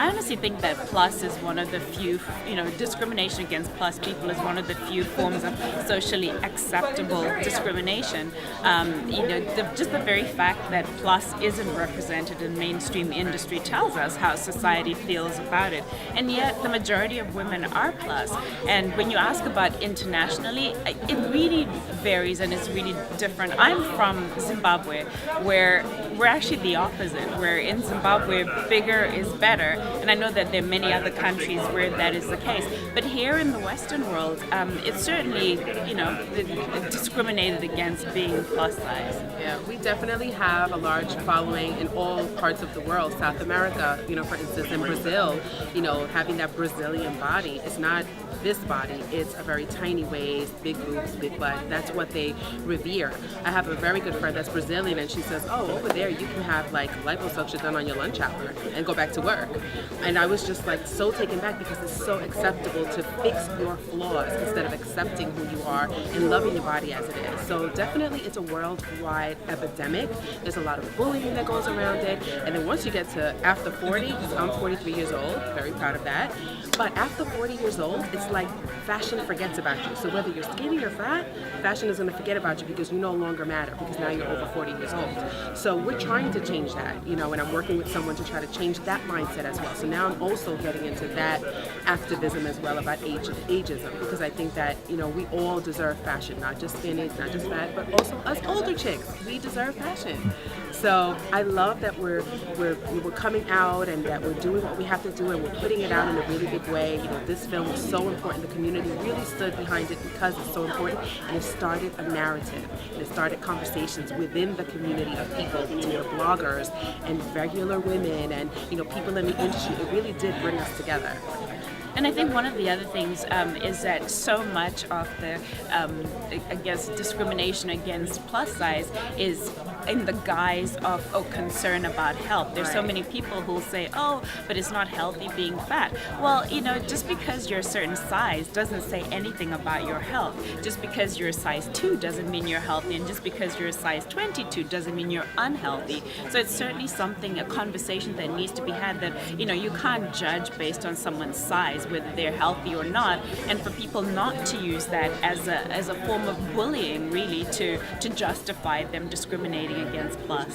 I honestly think that plus is one of the few, discrimination against plus people is one of the few forms of socially acceptable discrimination. Just the very fact that plus isn't represented in mainstream industry tells us how society feels about it. And yet the majority of women are plus. And when you ask about internationally, it really varies and it's really different. I'm from Zimbabwe, where we're actually the opposite, where in Zimbabwe bigger is better. And I know that there are many other countries where that is the case. But here in the Western world, it's certainly, discriminated against being plus size. Yeah, we definitely have a large following in all parts of the world. South America, for instance, in Brazil, having that Brazilian body is not this body. It's a very tiny waist, big boobs, big butt. That's what they revere. I have a very good friend that's Brazilian, and she says, oh, over there you can have like liposuction done on your lunch hour and go back to work. And I was just like so taken back because it's so acceptable to fix your flaws instead of accepting who you are and loving your body as it is. So definitely it's a worldwide epidemic. There's a lot of bullying that goes around it. And then once you get to after 40, because I'm 43 years old, very proud of that. But after 40 years old, it's like fashion forgets about you. So whether you're skinny or fat, fashion is going to forget about you because you no longer matter because now you're over 40 years old. So we're trying to change that, and I'm working with someone to try to change that mindset as well. So now I'm also getting into that activism as well about ageism because I think that, we all deserve fashion, not just skinny, not just fat, but also us older chicks. We deserve fashion. So I love that we're coming out and that we're doing what we have to do and we're putting it out in a really big way. This film is so important. The community really stood behind it because it's so important, and it started a narrative. And it started conversations within the community of people, between the bloggers and regular women and people in the industry. It really did bring us together. And I think one of the other things is that so much of the, discrimination against plus size is in the guise of concern about health. There's so many people who will say, but it's not healthy being fat. Well, just because you're a certain size doesn't say anything about your health. Just because you're a size 2 doesn't mean you're healthy, and just because you're a size 22 doesn't mean you're unhealthy. So it's certainly a conversation that needs to be had that, you can't judge based on someone's size, whether they're healthy or not, and for people not to use that as a form of bullying, really, to justify them discriminating against plus.